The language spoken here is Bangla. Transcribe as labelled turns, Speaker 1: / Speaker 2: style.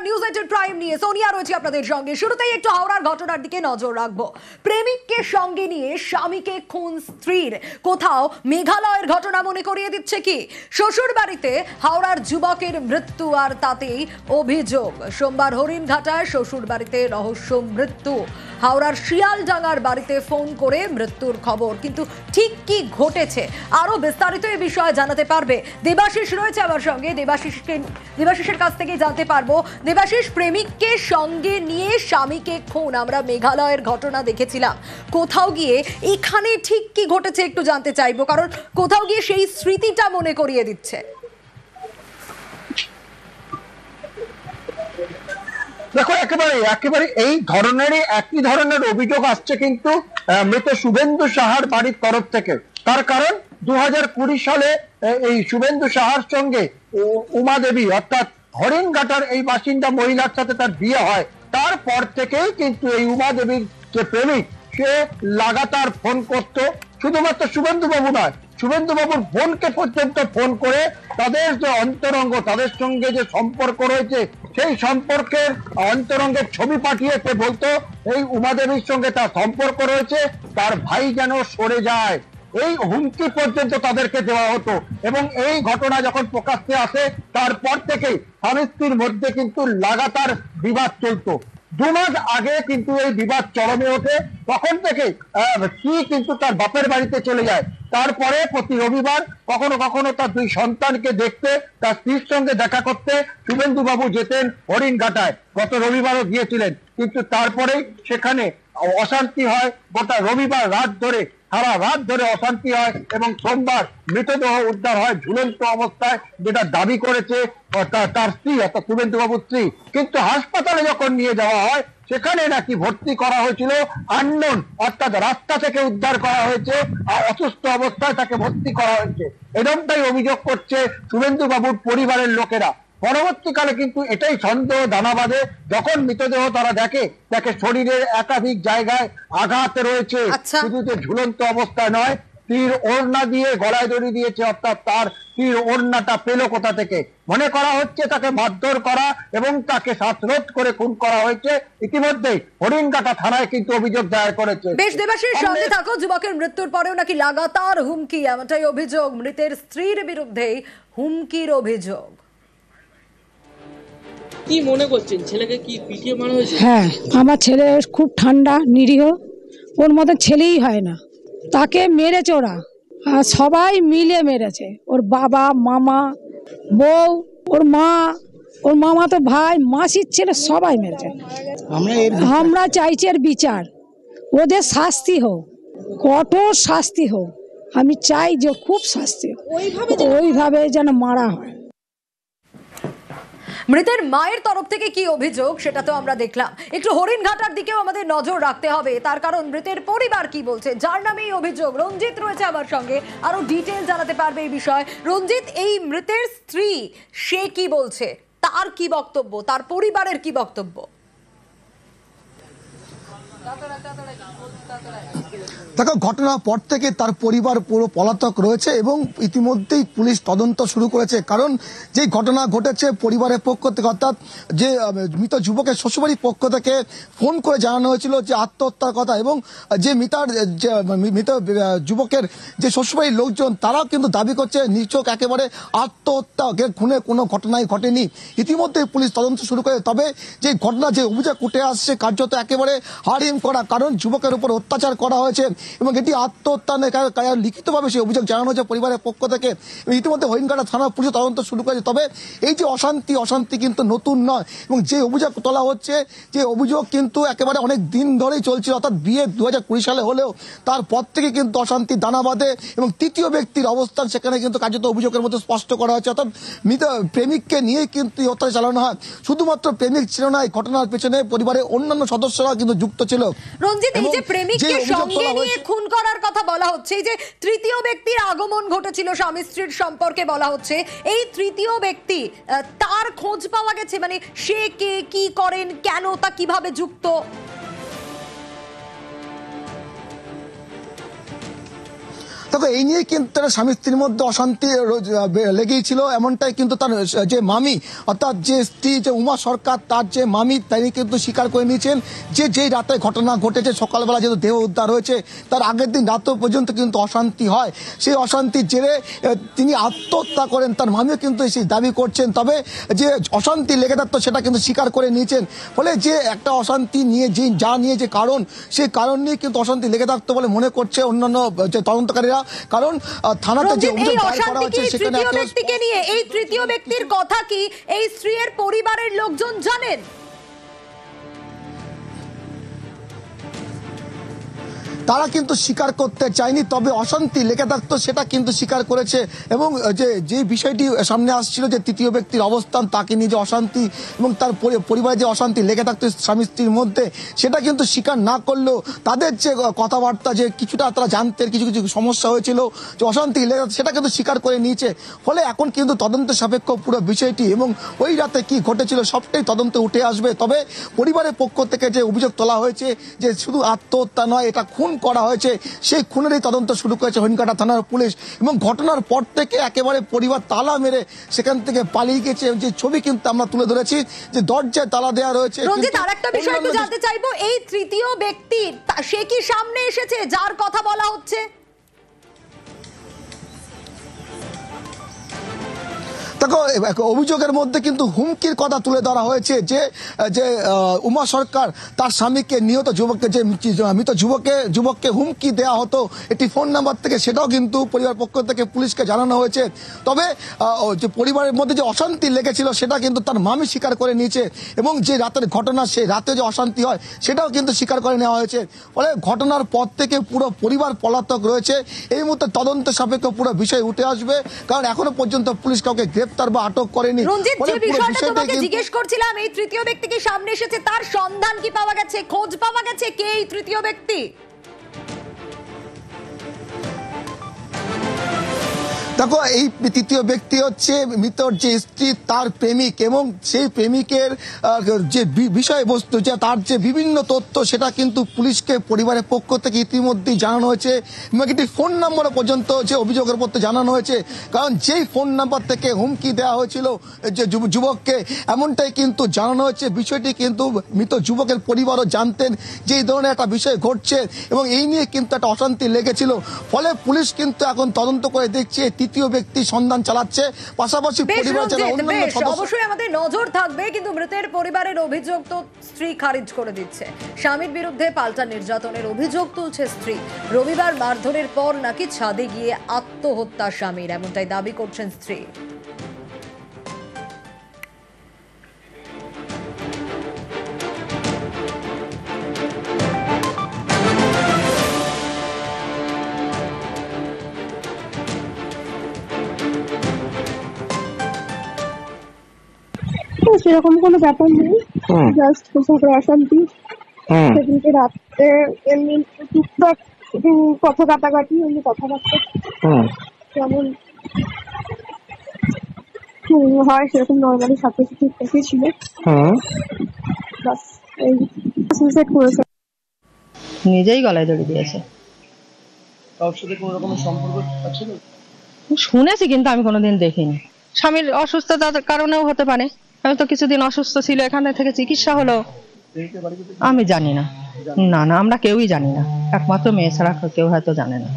Speaker 1: নিউজ 18 প্রাইম নিয়ে সোনিয়া রয়েছে আপনাদের সঙ্গে। শুরুতেই একটু হাওড়ার ঘটনার দিকে নজর রাখবো। প্রেমিককে সঙ্গে নিয়ে স্বামীকে খুন স্ত্রীর, কোথাও মেঘালয়ের ঘটনা মনে করিয়ে দিচ্ছে কি? শ্বশুর বাড়িতে হাওড়ার যুবকের মৃত্যু আর তাতেই অভিযোগ। সোমবার হরিণঘাটায় শ্বশুর বাড়িতে রহস্য মৃত্যু। হাওড়ার শিয়ালডাঙ্গার বাড়িতে ফোন করে মৃত্যুর খবর, কিন্তু ঠিক কি ঘটেছে আরো বিস্তারিত এই বিষয়ে জানাতে পারবে দেবাশিস রয়েছে আমার সঙ্গে। দেবাশিসের কাছ থেকে জানতে পারবো। দেবাশিস, প্রেমিককে সঙ্গে নিয়ে স্বামীকে খুন, আমরা মেঘালয়ের ঘটনা দেখেছিলাম, কোথাও গিয়ে এখানে ঠিক কি ঘটেছে একটু জানতে চাইবো, কারণ কোথাও গিয়ে সেই স্মৃতিটা মনে করিয়ে দিচ্ছে।
Speaker 2: দেখো, একেবারে এই ধরনেরই একই ধরনের অভিযোগ আসছে কিন্তু মৃত শুভেন্দু সাহার বাড়ির তরফ থেকে। তার কারণ 2020 সালে এই শুভেন্দু সাহার সঙ্গে উমা দেবী অর্থাৎ হরিণঘাটার এই বাসিন্দা মহিলার সাথে তার বিয়ে হয়। তারপর থেকেই কিন্তু এই উমা দেবীর যে প্রেমিক, সে লাগাতার ফোন করতো। শুধুমাত্র শুভেন্দু বাবু নয়, শুভেন্দু বাবুর বোনকে পর্যন্ত ফোন করে তাদের যে অন্তরঙ্গ, তাদের সঙ্গে যে সম্পর্ক রয়েছে, সেই সম্পর্কের অন্তরঙ্গের ছবি পাঠিয়েছে। বলতো এই উমাদেবীর সঙ্গে তার সম্পর্ক রয়েছে, তার ভাই যেন সরে যায়, এই হুমকি পর্যন্ত তাদেরকে দেওয়া হতো। এবং এই ঘটনা যখন প্রকাশ্যে আসে, তারপর থেকেই স্বামী স্ত্রীর মধ্যে কিন্তু লাগাতার বিবাদ চলতো। 2 মাস আগে কিন্তু এই বিবাদ চরমে ওঠে। তখন থেকে কি কিন্তু তার বাপের বাড়িতে চলে যায়। তারপরে প্রতি রবিবার কখনো কখনো তার 2 সন্তানকে দেখতে, তার স্ত্রীর সঙ্গে দেখা করতে শুভেন্দু বাবু যেতেন হরিণঘাটায়। গত রবিবারও গিয়েছিলেন, কিন্তু তারপরেই সেখানে অশান্তি হয়। গোটা রবিবার রাত ধরে, সারা রাত ধরে অশান্তি হয় এবং সোমবার মৃতদেহ উদ্ধার হয় ঝুলন্ত অবস্থায়, যেটা দাবি করেছে তার স্ত্রী অর্থাৎ শুভেন্দু বাবুর স্ত্রী। কিন্তু হাসপাতালে যখন নিয়ে যাওয়া হয়, সেখানে নাকি ভর্তি করা হয়েছিল আননোন, অর্থাৎ রাস্তা থেকে উদ্ধার করা হয়েছে আর অসুস্থ অবস্থায় তাকে ভর্তি করা হয়েছে। এরকমটাই অভিযোগ করছে শুভেন্দু বাবুর পরিবারের লোকেরা। পরবর্তীকালে কিন্তু এটাই সন্দেহ দানা বাঁধে, যখন মৃতদেহ তারা দেখে শরীরের একাধিক জায়গায় আঘাত রয়েছে। শুধু যে ঝুলন্ত অবস্থায় নয়, তীর ওড়না দিয়ে গলায় দড়ি দিয়েছে, অর্থাৎ তার তীর ওড়নাটা পেল কোথা থেকে। মনে করা হচ্ছে তাকে মারধর করা এবং তাকে শ্বাসরোধ করে খুন করা হয়েছে। ইতিমধ্যেই হরিণঘাটা থানায় কিন্তু অভিযোগ দায়ের করেছে।
Speaker 1: বেশ দেবাশিস, সঙ্গে থাকো। যুবকের মৃত্যুর পরেও নাকি লাগাতার হুমকি, এমনটাই অভিযোগ। মৃতের স্ত্রীর বিরুদ্ধেই হুমকির অভিযোগ।
Speaker 3: কি মনে করছেন, ছেলেকে কি পিটিয়ে মারা হয়েছে?
Speaker 4: হ্যাঁ, আমার ছেলে খুব ঠান্ডা নিরীহ, ওর মতো ছেলেই হয় না। তাকে মেরেছে ওরা, আর সবাই মিলে মেরেছে। ওর বাবা, মামা, বউ, ওর মা, ওর মামা তো ভাই, মাসির ছেলে, সবাই মেরেছে। আমরা চাইছি এর বিচার, ওদের শাস্তি হোক, কঠোর শাস্তি হোক। আমি চাই যে খুব শাস্তি হোক, ওইভাবে যেন মারা হয়।
Speaker 1: মৃতের মায়ের তরফ থেকে কি অভিযোগ সেটা তো আমরা দেখলাম। একটু হরিণঘাটার দিকেও আমাদের নজর রাখতে হবে, তার কারণ মৃতের পরিবার কি বলছে, যার নামে এই অভিযোগ। রঞ্জিত রয়েছে আমার সঙ্গে, আরো ডিটেল জানাতে পারবে এই বিষয়। রঞ্জিত, এই মৃতের স্ত্রী সে কি বলছে, তার কি বক্তব্য, তার পরিবারের কি বক্তব্য?
Speaker 5: দেখো, ঘটনার পর থেকে তার পরিবার পুরো পলাতক রয়েছে এবং ইতিমধ্যেই পুলিশ তদন্ত শুরু করেছে। কারণ যে ঘটনা ঘটেছে, পরিবারের পক্ষ থেকে অর্থাৎ যে মৃত যুবকের শ্বশুরবাড়ির পক্ষ থেকে ফোন করে জানানো হয়েছিল যে আত্মহত্যার কথা, এবং যে মৃত যুবকের যে শ্বশুরবাড়ির লোকজন, তারাও কিন্তু দাবি করছে নিছক একেবারে আত্মহত্যা, খুনের কোনো ঘটনাই ঘটেনি। ইতিমধ্যেই পুলিশ তদন্ত শুরু করে। তবে যে ঘটনা, যে অভিযোগ উঠে আসছে, কার্যত একেবারে হারিম করা, কারণ যুবকের উপর অত্যাচার করা হয়েছে এবং এটি আত্মহত্যা নয়, লিখিতভাবে সেই অভিযোগ জানানো হয়েছে পরিবারের পক্ষ থেকে। ইতিমধ্যে হরিণঘাটা থানা পুলিশ তদন্ত শুরু করেছে। তবে এই যে অশান্তি কিন্তু নতুন নয়, এবং যে অভিযোগ তোলা হচ্ছে, যে অভিযোগ কিন্তু একেবারে অনেক দিন ধরেই চলছিল, অর্থাৎ বিয়ে 2020 সালে হলেও তারপর থেকে কিন্তু অশান্তি দানা বাঁধে এবং তৃতীয় ব্যক্তির অবস্থান সেখানে কিন্তু কার্যত অভিযোগের মধ্যে স্পষ্ট করা হয়েছে। অর্থাৎ মৃত প্রেমিককে নিয়েই কিন্তু হত্যা চালানো হয়। শুধুমাত্র প্রেমিক ছিল না, এই ঘটনার পেছনে পরিবারের অন্যান্য সদস্যরা কিন্তু যুক্ত ছিল।
Speaker 1: রঞ্জিত, এই যে প্রেমিককে সঙ্গে নিয়ে খুন করার কথা বলা হচ্ছে, এই যে তৃতীয় ব্যক্তির আগমন ঘটেছিল স্বামী স্ত্রীর সম্পর্কে বলা হচ্ছে, এই তৃতীয় ব্যক্তি তার খোঁজ পাওয়া গেছে? মানে সে কে, কি করেন, কেন, তা কিভাবে যুক্ত?
Speaker 5: দেখো এই নিয়ে কিন্তু তার স্বামী স্ত্রীর মধ্যে অশান্তি লেগেই ছিল, এমনটাই কিন্তু তার যে মামি অর্থাৎ যে স্ত্রী যে উমা সরকার তার যে মামি তিনি কিন্তু স্বীকার করে নিয়েছেন যে যেই রাতে ঘটনা ঘটেছে সকালবেলা যেহেতু দেহ উদ্ধার হয়েছে তার আগের দিন রাত পর্যন্ত কিন্তু অশান্তি হয়, সেই অশান্তির জেরে তিনি আত্মহত্যা করেন। তার মামিও কিন্তু সেই দাবি করছেন, তবে যে অশান্তি লেগে থাকতো সেটা কিন্তু স্বীকার করে নিয়েছেন। ফলে যে একটা অশান্তি নিয়ে যে কারণ সেই কারণ নিয়ে কিন্তু অশান্তি লেগে থাকতো বলে মনে করছে অন্যান্য যে তদন্তকারীরা। কারণ থানাতে যে অভিযোগ দায়ের করা হয়েছে সেখানে
Speaker 1: ব্যক্তিকে নিয়ে এই তৃতীয় ব্যক্তির কথা কি এই স্ত্রীর পরিবারের লোকজন জানেন?
Speaker 5: তারা কিন্তু স্বীকার করতে চায়নি, তবে অশান্তি লেগে থাকতো সেটা কিন্তু স্বীকার করেছে। এবং যে বিষয়টি সামনে আসছিল যে তৃতীয় ব্যক্তির অবস্থান, তাকে নিয়ে যে অশান্তি এবং তার পরিবারে যে অশান্তি লেগে থাকতো স্বামী স্ত্রীর মধ্যে, সেটা কিন্তু স্বীকার না করলেও তাদের যে কথাবার্তা যে কিছুটা তারা জানতেন কিছু কিছু সমস্যা হয়েছিল যে অশান্তি লেগে থাকতো সেটা কিন্তু স্বীকার করে নিয়েছে। ফলে এখন কিন্তু তদন্ত সাপেক্ষ পুরো বিষয়টি এবং ওই রাতে কি ঘটেছিল সবটাই তদন্তে উঠে আসবে। তবে পরিবারের পক্ষ থেকে যে অভিযোগ তোলা হয়েছে যে শুধু আত্মহত্যা নয়, এটা খুন করা হয়েছে, সেই খুনেরই তদন্ত শুরু করেছে হরিণঘাটা থানার পুলিশ। এবং ঘটনার পর থেকে একেবারে পরিবার তালা মেরে সেখান থেকে পালিয়ে গেছে। যে ছবি কিন্তু আমরা তুলে ধরেছি যে দরজায় তালা দেওয়া রয়েছে।
Speaker 1: রঞ্জিত, আরেকটা বিষয় একটু জানতে চাইবো, এই তৃতীয় ব্যক্তি সে কি সামনে এসেছে যার কথা বলা হচ্ছে?
Speaker 5: দেখো অভিযোগের মধ্যে কিন্তু হুমকির কথা তুলে ধরা হয়েছে যে যে উমা সরকার তার স্বামীকে নিহত যুবককে যে মৃত যুবককে হুমকি দেওয়া হতো একটি ফোন নাম্বার থেকে, সেটাও কিন্তু পরিবার পক্ষ থেকে পুলিশকে জানানো হয়েছে। তবে যে পরিবারের মধ্যে যে অশান্তি লেগেছিল সেটা কিন্তু তার মামি স্বীকার করে নিয়েছে এবং যে রাতের ঘটনা সেই রাতে যে অশান্তি হয় সেটাও কিন্তু স্বীকার করে নেওয়া হয়েছে। ফলে ঘটনার পর থেকে পুরো পরিবার পলাতক রয়েছে। এই মুহূর্তে তদন্ত সাপেক্ষ পুরো বিষয় উঠে আসবে, কারণ এখনো পর্যন্ত পুলিশ কাউকে গ্রেফতার বা আটক করেনি।
Speaker 1: রঞ্জিত, যে বিষয়টা তোমাকে জিজ্ঞেস করছিলাম, এই তৃতীয় ব্যক্তি কি সামনে এসেছে, তার সন্ধান কি পাওয়া গেছে, খোঁজ পাওয়া গেছে কে এই তৃতীয় ব্যক্তি?
Speaker 5: দেখো এই তৃতীয় ব্যক্তি হচ্ছে মৃতর যে স্ত্রী তার প্রেমিক এবং সেই প্রেমিকের যে বিষয়বস্তু যে তার যে বিভিন্ন তথ্য সেটা কিন্তু পুলিশকে পরিবারের পক্ষ থেকে ইতিমধ্যেই জানানো হয়েছে এবং একটি ফোন নাম্বার পর্যন্ত যে অভিযোগের মধ্যে জানানো হয়েছে। কারণ যেই ফোন নাম্বার থেকে হুমকি দেওয়া হয়েছিল যে যুবককে, এমনটাই কিন্তু জানানো হয়েছে। বিষয়টি কিন্তু মৃত যুবকের পরিবারও জানতেন যে এই ধরনের একটা বিষয় ঘটছে এবং এই নিয়ে কিন্তু একটা অশান্তি লেগেছিল। ফলে পুলিশ কিন্তু এখন তদন্ত করে দেখছে তৃতীয় ব্যক্তি সন্ধান চালাচ্ছে, পাশাপাশি পরিবার যারা অন্যান্য সদস্য।
Speaker 1: অবশ্যই আমাদের নজর থাকবে, কিন্তু মৃতের পরিবারের অভিযোগ তো স্ত্রী খারিজ করে দিচ্ছে। স্বামীর বিরুদ্ধে পাল্টা নির্যাতনের অভিযোগ তুলছে স্ত্রী। রবিবার মারধরের পর নাকি ছাদে গিয়ে আত্মহত্যা স্বামীর, এমনটাই দাবি করছেন স্ত্রী।
Speaker 6: সেরকম কোনো ব্যাপার নেই, জাস্ট ঝগড়া অশান্তি। সেদিনকে রাত্রে এমনি টুকটাক কথা কাটাকাটি, এমনি কথাবার্তা যেমন হয় সেরকম নর্মালি সবকিছু ঠিকঠাকই ছিল। বাস এই সুইসাইড করেছে,
Speaker 7: নিজেই গলায় দড়ি দিয়েছে।
Speaker 3: কারোর সাথে কোনো রকম সম্পর্ক আছে না?
Speaker 7: শুনেছি কিন্তু আমি কোনোদিন দেখিনি। স্বামীর অসুস্থতার কারণেও হতে পারে, হয়তো কিছুদিন অসুস্থ ছিল, এখানে থেকে চিকিৎসা হলো, আমি জানি না। না আমরা কেউই জানি না, একমাত্র মেয়ে ছাড়া কেউ হয়তো জানে না।